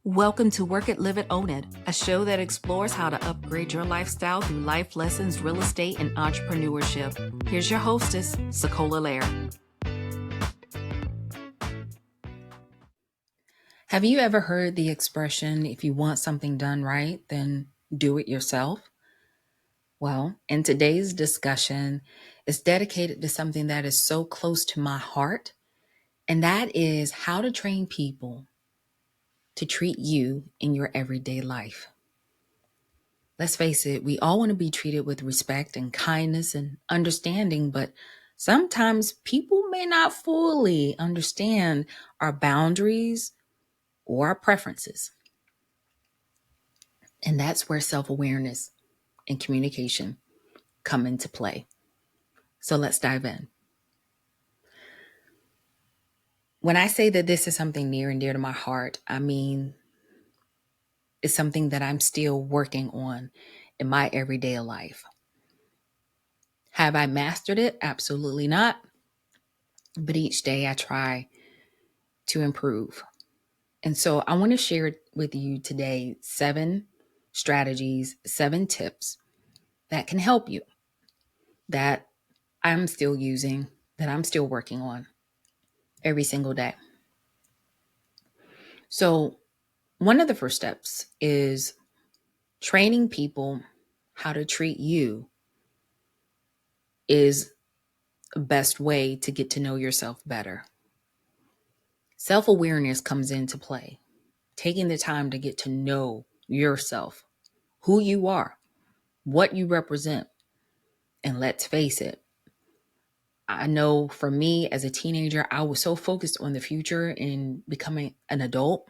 Welcome to Work It, Live It, Own It, a show that explores how to upgrade your lifestyle through life lessons, real estate, and entrepreneurship. Here's your hostess, Sekola Lair. Have you ever heard the expression, if you want something done right, then do it yourself? Well, in today's discussion, it's dedicated to something that is so close to my heart, and that is how to train people to treat you in your everyday life. Let's face it, we all want to be treated with respect and kindness and understanding, but sometimes people may not fully understand our boundaries or our preferences. And that's where self-awareness and communication come into play. So let's dive in. When I say that this is something near and dear to my heart, I mean it's something that I'm still working on in my everyday life. Have I mastered it? Absolutely not. But each day I try to improve. And so I want to share with you today 7 strategies, 7 tips that can help you, that I'm still using, that I'm still working on every single day. So one of the first steps is training people how to treat you is the best way to get to know yourself better. Self-awareness comes into play, taking the time to get to know yourself, who you are, what you represent. And let's face it, I know for me as a teenager, I was so focused on the future and becoming an adult.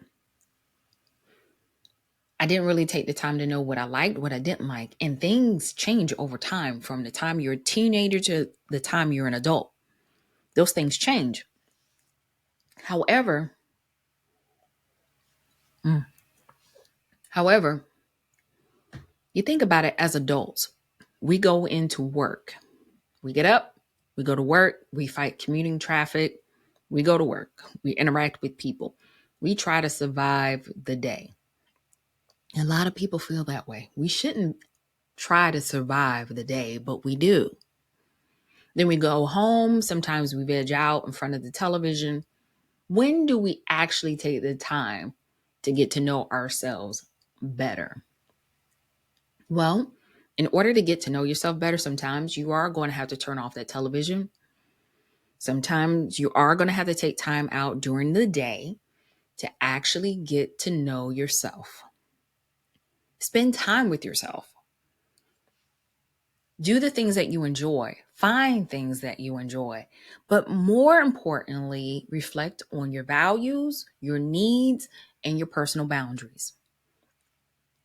I didn't really take the time to know what I liked, what I didn't like. And things change over time from the time you're a teenager to the time you're an adult. Those things change. However, mm, however, you think about it as adults. We go into work. We get up, we go to work, we fight commuting traffic, we go to work, we interact with people. We try to survive the day. A lot of people feel that way. We shouldn't try to survive the day, but we do. Then we go home. Sometimes we veg out in front of the television. When do we actually take the time to get to know ourselves better? Well, in order to get to know yourself better, sometimes you are going to have to turn off that television. Sometimes you are going to have to take time out during the day to actually get to know yourself. Spend time with yourself. Do the things that you enjoy. Find things that you enjoy. But more importantly, reflect on your values, your needs, and your personal boundaries.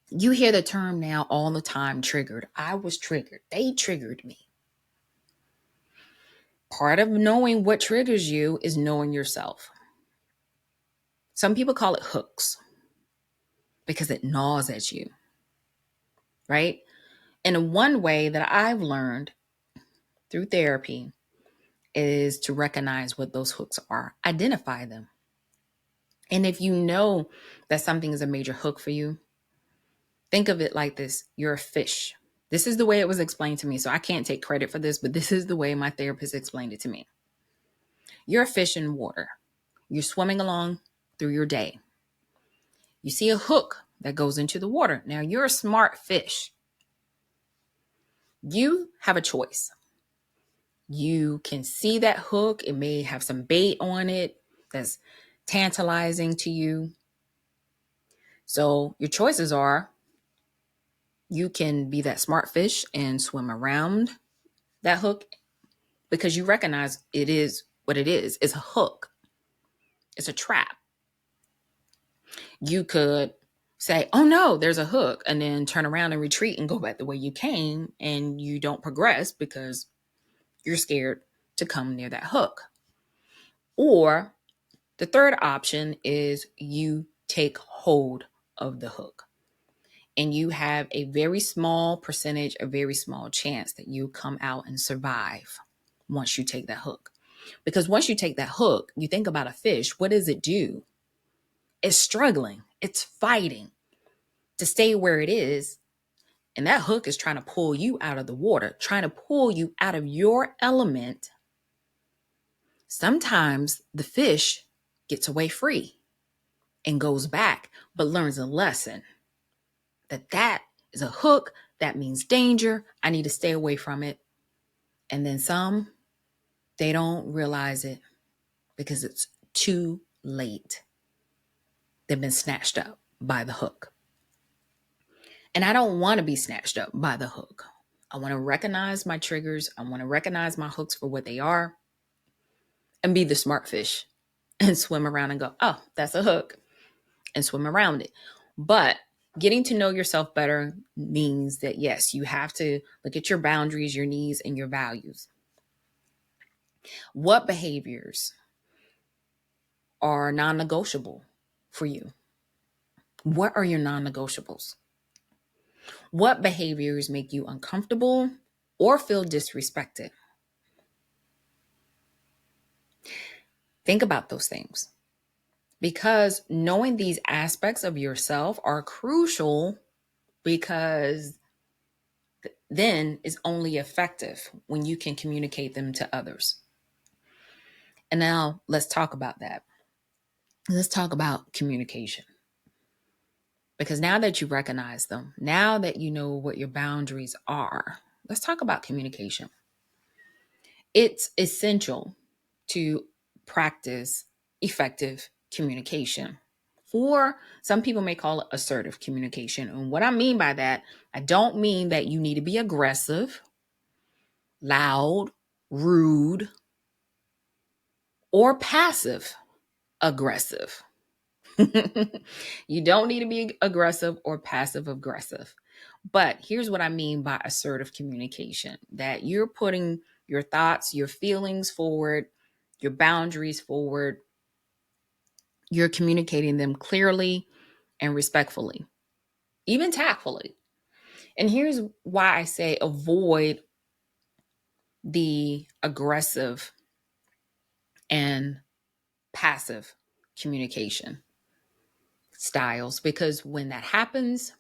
You hear the term now all the time, triggered. I was triggered. They triggered me. Part of knowing what triggers you is knowing yourself. Some people call it hooks because it gnaws at you, right? And one way that I've learned through therapy is to recognize what those hooks are, identify them. And if you know that something is a major hook for you, think of it like this. You're a fish. This is the way it was explained to me. So I can't take credit for this, but this is the way my therapist explained it to me. You're a fish in water. You're swimming along through your day. You see a hook that goes into the water. Now you're a smart fish. You have a choice. You can see that hook. It may have some bait on it that's tantalizing to you. So your choices are, you can be that smart fish and swim around that hook because you recognize it is what it is. It's a hook. It's a trap. You could say, oh no, there's a hook, and then turn around and retreat and go back the way you came, and you don't progress because you're scared to come near that hook. Or the third option is you take hold of the hook. And you have a very small percentage, a very small chance that you come out and survive once you take that hook. Because once you take that hook, you think about a fish, what does it do? It's struggling. It's fighting to stay where it is. And that hook is trying to pull you out of the water, trying to pull you out of your element. Sometimes the fish gets away free and goes back, but learns a lesson that is a hook. That means danger. I need to stay away from it. And then some, they don't realize it because it's too late. They've been snatched up by the hook. And I don't want to be snatched up by the hook. I want to recognize my triggers. I want to recognize my hooks for what they are and be the smart fish and swim around and go, oh, that's a hook, and swim around it. But getting to know yourself better means that, yes, you have to look at your boundaries, your needs, and your values. What behaviors are non-negotiable for you? What are your non-negotiables? What behaviors make you uncomfortable or feel disrespected? Think about those things, because knowing these aspects of yourself are crucial, because then is only effective when you can communicate them to others. And now let's talk about that. Let's talk about communication. Because now that you recognize them, now that you know what your boundaries are, let's talk about communication. It's essential to practice effective communication. Or some people may call it assertive communication. And what I mean by that, I don't mean that you need to be aggressive, loud, rude, or passive aggressive. You don't need to be aggressive or passive aggressive. But here's what I mean by assertive communication: that you're putting your thoughts, your feelings forward, your boundaries forward. You're communicating them clearly and respectfully, even tactfully. And here's why I say avoid the aggressive and passive communication styles, because when that happens,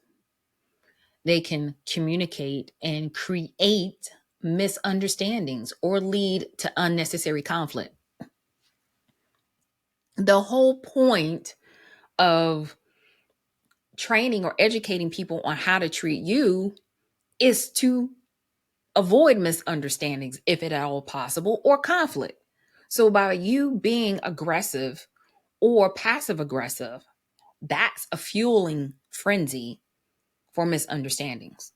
they can communicate and create misunderstandings or lead to unnecessary conflict. The whole point of training or educating people on how to treat you is to avoid misunderstandings, if at all possible, or conflict. So by you being aggressive or passive aggressive, that's a fueling frenzy for misunderstandings.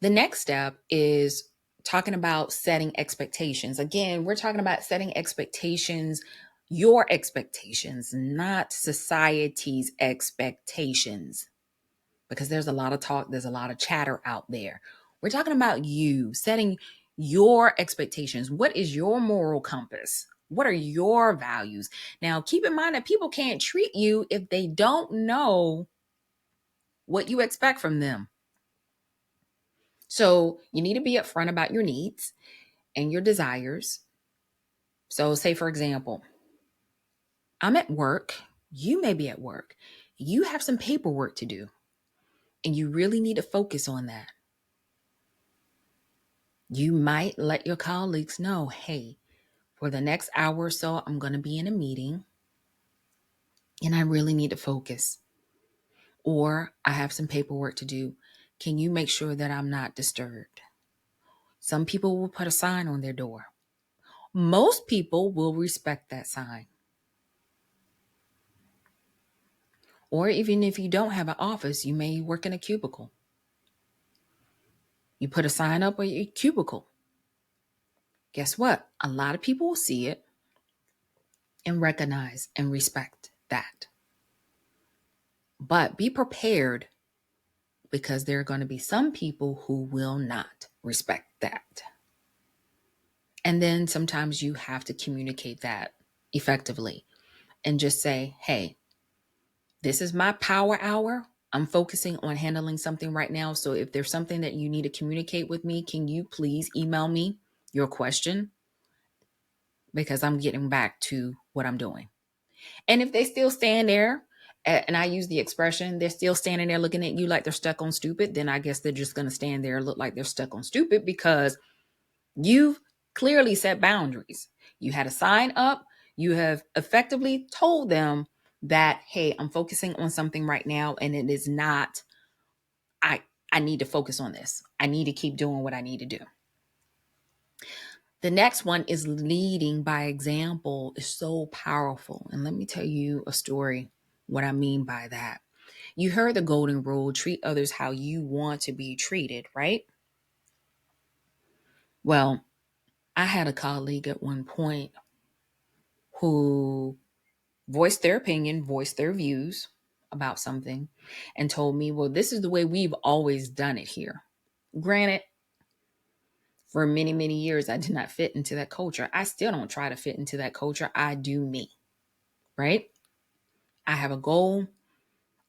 The next step is talking about setting expectations. Again, we're talking about setting expectations, your expectations, not society's expectations, because there's a lot of talk, there's a lot of chatter out there. We're talking about you setting your expectations. What is your moral compass? What are your values? Now, keep in mind that people can't treat you if they don't know what you expect from them. So you need to be upfront about your needs and your desires. So say, for example, I'm at work, you may be at work, you have some paperwork to do, and you really need to focus on that. You might let your colleagues know, hey, for the next hour or so, I'm going to be in a meeting and I really need to focus. Or I have some paperwork to do. Can you make sure that I'm not disturbed? Some people will put a sign on their door. Most people will respect that sign. Or even if you don't have an office, you may work in a cubicle. You put a sign up on your cubicle. Guess what? A lot of people will see it and recognize and respect that. But be prepared, because there are going to be some people who will not respect that. And then sometimes you have to communicate that effectively and just say, hey, this is my power hour. I'm focusing on handling something right now. So if there's something that you need to communicate with me, can you please email me your question? Because I'm getting back to what I'm doing. And if they still stand there And I use the expression, they're still standing there looking at you like they're stuck on stupid, then I guess they're just going to stand there and look like they're stuck on stupid because you've clearly set boundaries. You had a sign up. You have effectively told them that, hey, I'm focusing on something right now, and it is not, I, I need to focus on this. I need to keep doing what I need to do. The next one is leading by example is so powerful. And let me tell you a story, what I mean by that. You heard the golden rule, treat others how you want to be treated, right? Well, I had a colleague at one point who voiced their opinion, voiced their views about something, and told me, well, this is the way we've always done it here. Granted, for many, many years, I did not fit into that culture. I still don't try to fit into that culture. I do me, right? I have a goal.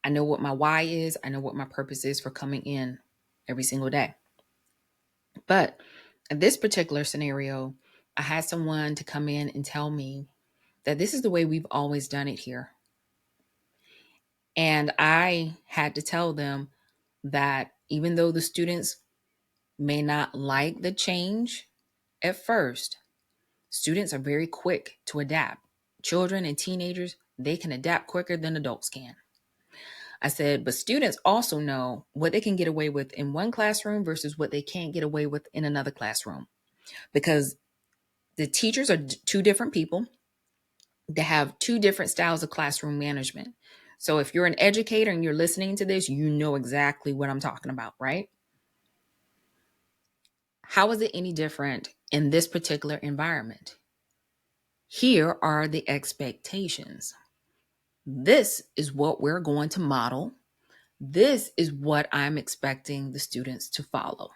I know what my why is. I know what my purpose is for coming in every single day. But in this particular scenario, I had someone to come in and tell me that this is the way we've always done it here. And I had to tell them that even though the students may not like the change at first, students are very quick to adapt. Children and teenagers, they can adapt quicker than adults can. I said, but students also know what they can get away with in one classroom versus what they can't get away with in another classroom. Because the teachers are two different people. They have two different styles of classroom management. So if you're an educator and you're listening to this, you know exactly what I'm talking about, right? How is it any different in this particular environment? Here are the expectations. This is what we're going to model. This is what I'm expecting the students to follow.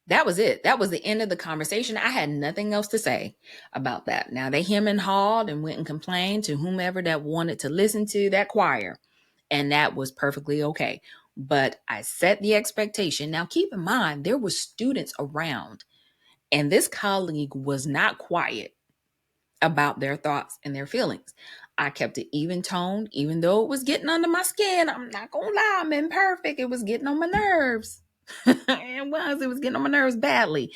That was it. That was the end of the conversation. I had nothing else to say about that. Now they hem and hawed and went and complained to whomever that wanted to listen to that choir. And that was perfectly okay. But I set the expectation. Now keep in mind, there were students around, and this colleague was not quiet about their thoughts and their feelings. I kept it even toned, even though it was getting under my skin. I'm not gonna lie, I'm imperfect. It was getting on my nerves. It was getting on my nerves badly.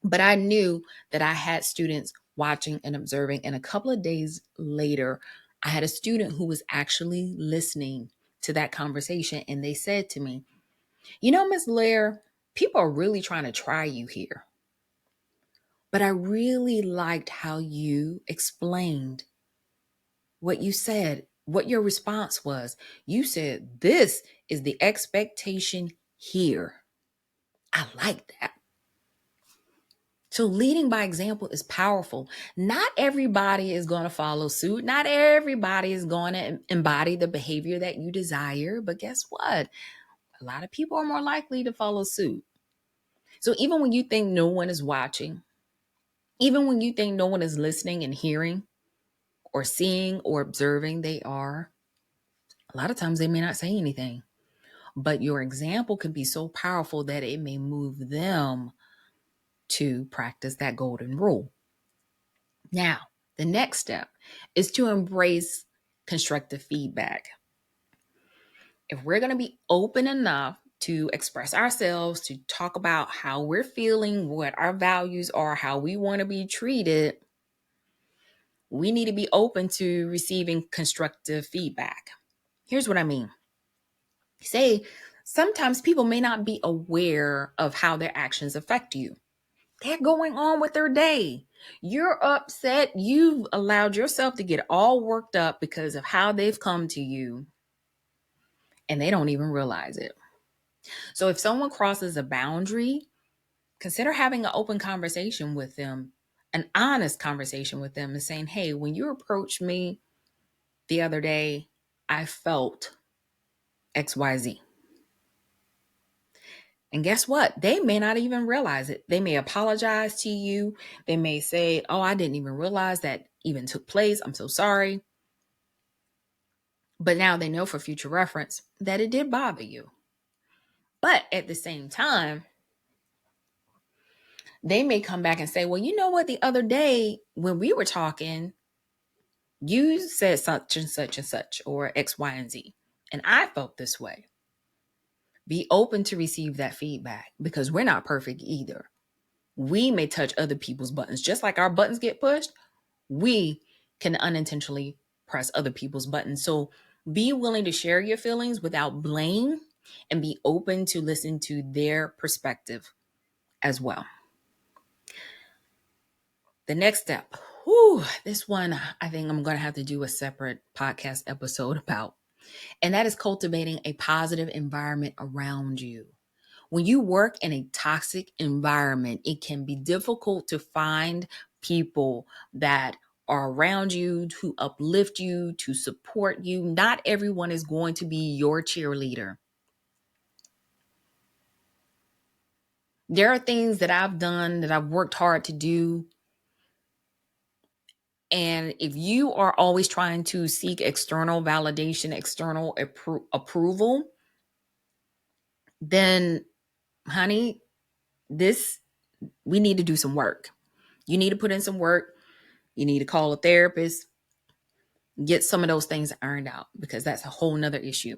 But I knew that I had students watching and observing. And a couple of days later, I had a student who was actually listening to that conversation. And they said to me, Miss Lair, people are really trying to try you here. But I really liked how you explained what you said, what your response was. You said, this is the expectation here. I like that. So leading by example is powerful. Not everybody is going to follow suit. Not everybody is going to embody the behavior that you desire. But guess what? A lot of people are more likely to follow suit. So even when you think no one is watching, even when you think no one is listening and hearing or seeing or observing, they are. A lot of times they may not say anything. But your example can be so powerful that it may move them to practice that golden rule. Now, the next step is to embrace constructive feedback. If we're going to be open enough to express ourselves, to talk about how we're feeling, what our values are, how we want to be treated, we need to be open to receiving constructive feedback. Here's what I mean. Say, sometimes people may not be aware of how their actions affect you. They're going on with their day. You're upset. You've allowed yourself to get all worked up because of how they've come to you, and they don't even realize it. So if someone crosses a boundary, consider having an open conversation with them, an honest conversation with them, and saying, hey, when you approached me the other day, I felt XYZ. And guess what? They may not even realize it. They may apologize to you. They may say, oh, I didn't even realize that even took place. I'm so sorry. But now they know for future reference that it did bother you. But at the same time, they may come back and say, well, you know what? The other day when we were talking, You said such and such, or X, Y, and Z, and I felt this way. Be open to receive that feedback, because we're not perfect either. We may touch other people's buttons. Just like our buttons get pushed, we can unintentionally press other people's buttons. So be willing to share your feelings without blame, and be open to listen to their perspective as well. The next step, this one I think I'm going to have to do a separate podcast episode about, and that is cultivating a positive environment around you. When you work in a toxic environment, it can be difficult to find people that are around you, to uplift you, to support you. Not everyone is going to be your cheerleader. There are things that I've done that I've worked hard to do. And if you are always trying to seek external validation, external approval, then, honey, we need to do some work. You need to put in some work. You need to call a therapist, get some of those things ironed out, because that's a whole nother issue.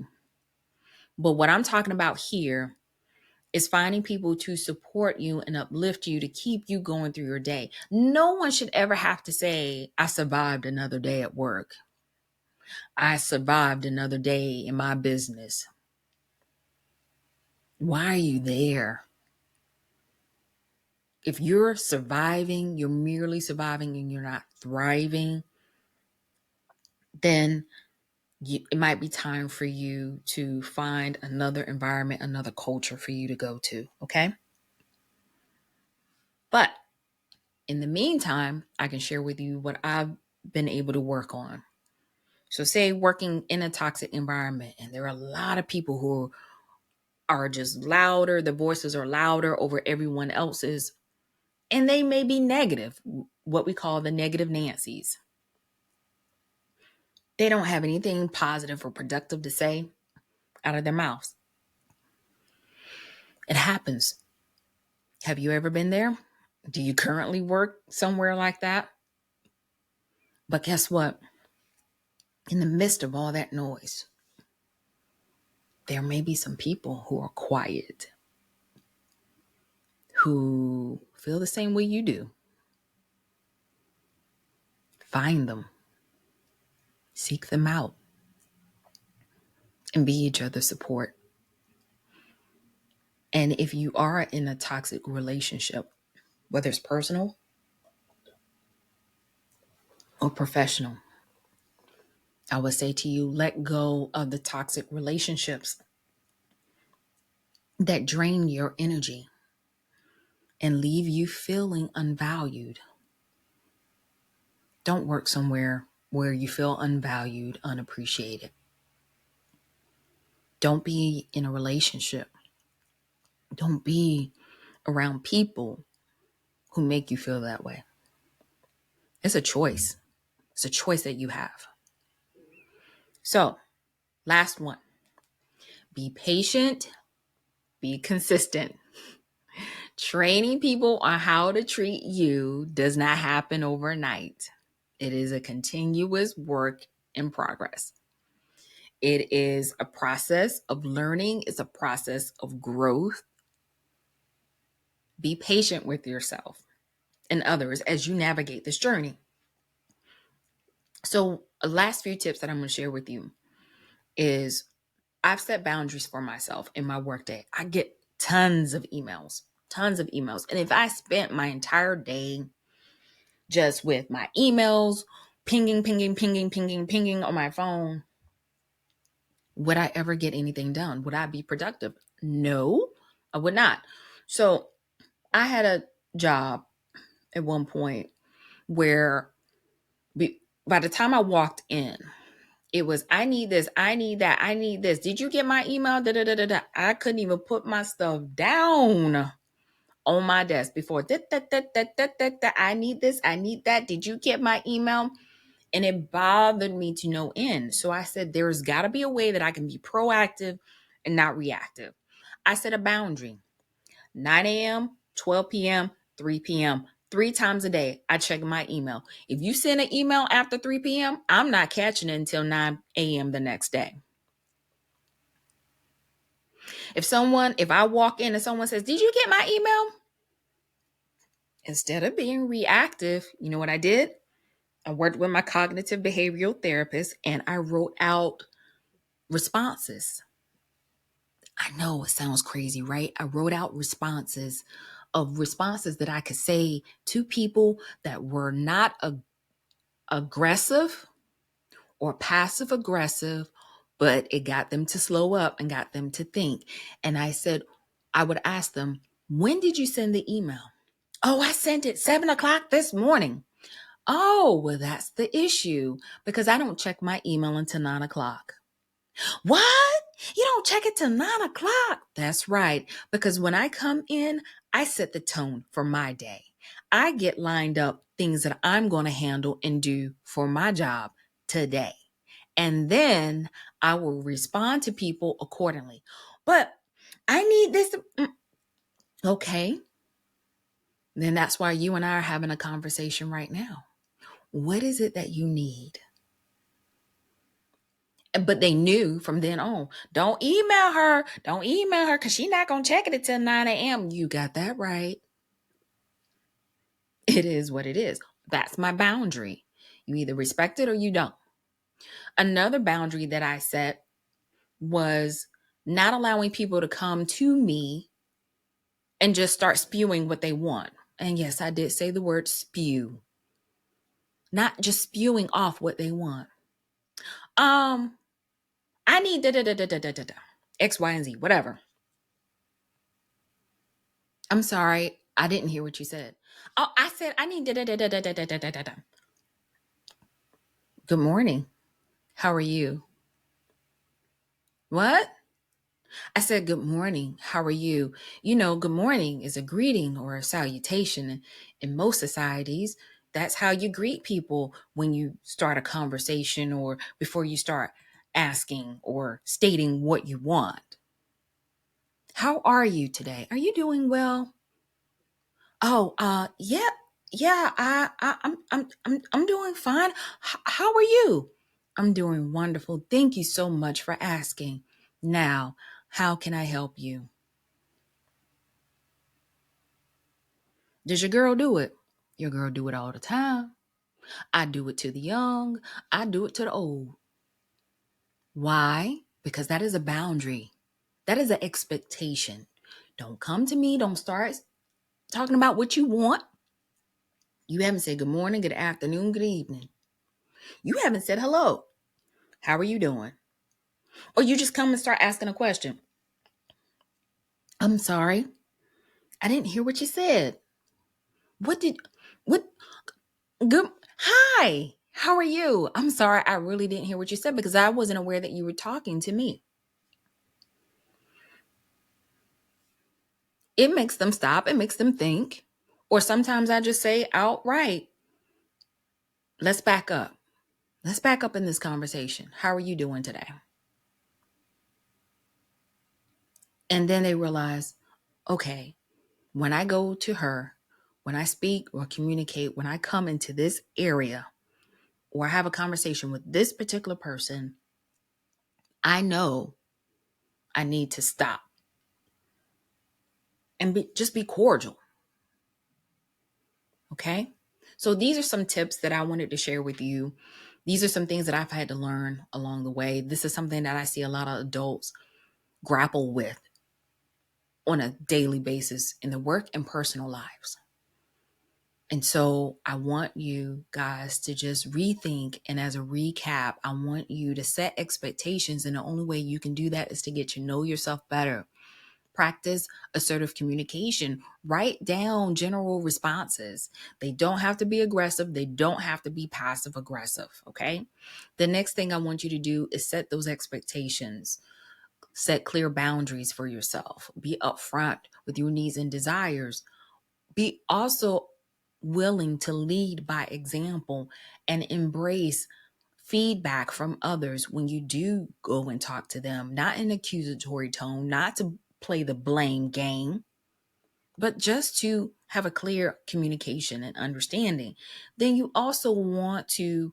But what I'm talking about here is finding people to support you and uplift you, to keep you going through your day. No one should ever have to say, I survived another day at work. I survived another day in my business. Why are you there? If you're surviving, you're merely surviving and you're not thriving, then it might be time for you to find another environment, another culture for you to go to, okay? But in the meantime, I can share with you what I've been able to work on. So say working in a toxic environment, and there are a lot of people who are just louder, the voices are louder over everyone else's, and they may be negative, what we call the negative Nancy's. They don't have anything positive or productive to say out of their mouths. It happens. Have you ever been there? Do you currently work somewhere like that? But guess what? In the midst of all that noise, there may be some people who are quiet, who feel the same way you do. Find them, seek them out, and be each other's support. And if you are in a toxic relationship, whether it's personal or professional, I would say to you, let go of the toxic relationships that drain your energy and leave you feeling unvalued. Don't work somewhere where you feel unvalued, unappreciated. Don't be in a relationship. Don't be around people who make you feel that way. It's a choice. It's a choice that you have. So, last one. Be patient. Be consistent. Training people on how to treat you does not happen overnight. It is a continuous work in progress. It is a process of learning. It's a process of growth. Be patient with yourself and others as you navigate this journey. So, last few tips that I'm going to share with you is I've set boundaries for myself in my workday. I get tons of emails. And if I spent my entire day just with my emails, pinging on my phone, would I ever get anything done? Would I be productive? No, I would not. So I had a job at one point where by the time I walked in, it was, I need this, I need that, I need this. Did you get my email? Da, da, da, da, da. I couldn't even put my stuff down on my desk before. Da, da, da, da, da, da, da. I need this, I need that. Did you get my email? And it bothered me to no end. So I said, there's got to be a way that I can be proactive and not reactive. I set a boundary. 9 a.m., 12 p.m., 3 p.m., 3 times a day, I check my email. If you send an email after 3 p.m., I'm not catching it until 9 a.m. the next day. If I walk in and someone says, "Did you get my email?" Instead of being reactive, you know what I did? I worked with my cognitive behavioral therapist and I wrote out responses. I know it sounds crazy, right? I wrote out responses that I could say to people that were not aggressive or passive aggressive, but it got them to slow up and got them to think. And I would ask them, when did you send the email? Oh, I sent it 7:00 this morning. Oh, well, that's the issue because I don't check my email until 9:00. What? You don't check it till 9:00? That's right. Because when I come in, I set the tone for my day. I get lined up things that I'm going to handle and do for my job today. And then I will respond to people accordingly. But I need this. Okay. Then that's why you and I are having a conversation right now. What is it that you need? But they knew from then on, don't email her because she's not going to check it until 9 a.m. You got that right. It is what it is. That's my boundary. You either respect it or you don't. Another boundary that I set was not allowing people to come to me and just start spewing what they want. And yes, I did say the word spew. Not just spewing off what they want. I need da X, Y, and Z, whatever. I'm sorry, I didn't hear what you said. Oh, I said I need da. Good morning. How are you? What? I said good morning. How are you? You know, good morning is a greeting or a salutation. In most societies, that's how you greet people when you start a conversation or before you start asking or stating what you want. How are you today? Are you doing well? Oh, yeah, yeah. I'm doing fine. How are you? I'm doing wonderful. Thank you so much for asking. Now, how can I help you? Does your girl do it? Your girl do it all the time. I do it to the young. I do it to the old. Why? Because that is a boundary. That is an expectation. Don't come to me. Don't start talking about what you want. You haven't said good morning, good afternoon, good evening. You haven't said hello. How are you doing? Or you just come and start asking a question. I'm sorry. I didn't hear what you said. What, good, hi, how are you? I'm sorry. I really didn't hear what you said because I wasn't aware that you were talking to me. It makes them stop. It makes them think. Or sometimes I just say outright, let's back up. Let's back up in this conversation. How are you doing today? And then they realize, okay, when I go to her, when I speak or communicate, when I come into this area or have a conversation with this particular person, I know I need to stop and just be cordial. Okay. So these are some tips that I wanted to share with you. These are some things that I've had to learn along the way. This is something that I see a lot of adults grapple with on a daily basis in their work and personal lives. And so I want you guys to just rethink. And as a recap, I want you to set expectations. And the only way you can do that is to get to know yourself better. Practice assertive communication. Write down general responses. They don't have to be aggressive. They don't have to be passive aggressive. Okay. The next thing I want you to do is set those expectations. Set clear boundaries for yourself. Be upfront with your needs and desires. Be also willing to lead by example and embrace feedback from others when you do go and talk to them, not in an accusatory tone, not to play the blame game, but just to have a clear communication and understanding. Then you also want to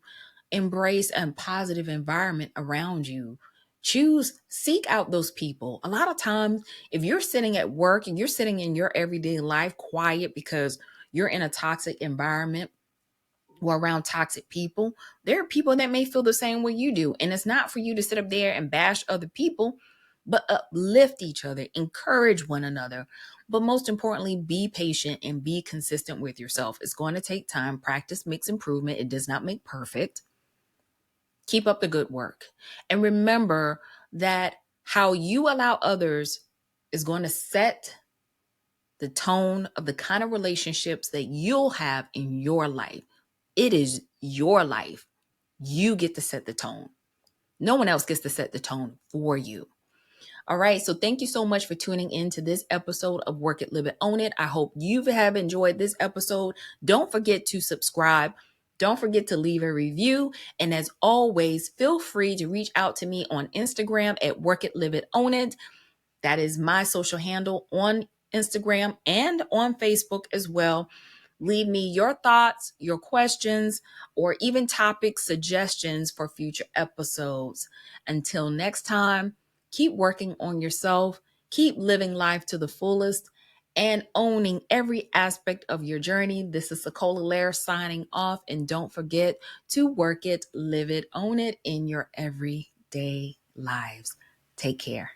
embrace a positive environment around you. Seek out those people. A lot of times, if you're sitting at work and you're sitting in your everyday life quiet because you're in a toxic environment or around toxic people, there are people that may feel the same way you do. And it's not for you to sit up there and bash other people, but uplift each other, encourage one another. But most importantly, be patient and be consistent with yourself. It's going to take time. Practice makes improvement. It does not make perfect. Keep up the good work. And remember that how you allow others is going to set the tone of the kind of relationships that you'll have in your life. It is your life. You get to set the tone. No one else gets to set the tone for you. All right. So thank you so much for tuning in to this episode of Work It, Live It, Own It. I hope you have enjoyed this episode. Don't forget to subscribe. Don't forget to leave a review. And as always, feel free to reach out to me on Instagram at Work It, Live It, Own It. That is my social handle on Instagram and on Facebook as well. Leave me your thoughts, your questions, or even topic suggestions for future episodes. Until next time, keep working on yourself, keep living life to the fullest, and owning every aspect of your journey. This is Sekola Lair signing off, and don't forget to work it, live it, own it in your everyday lives. Take care.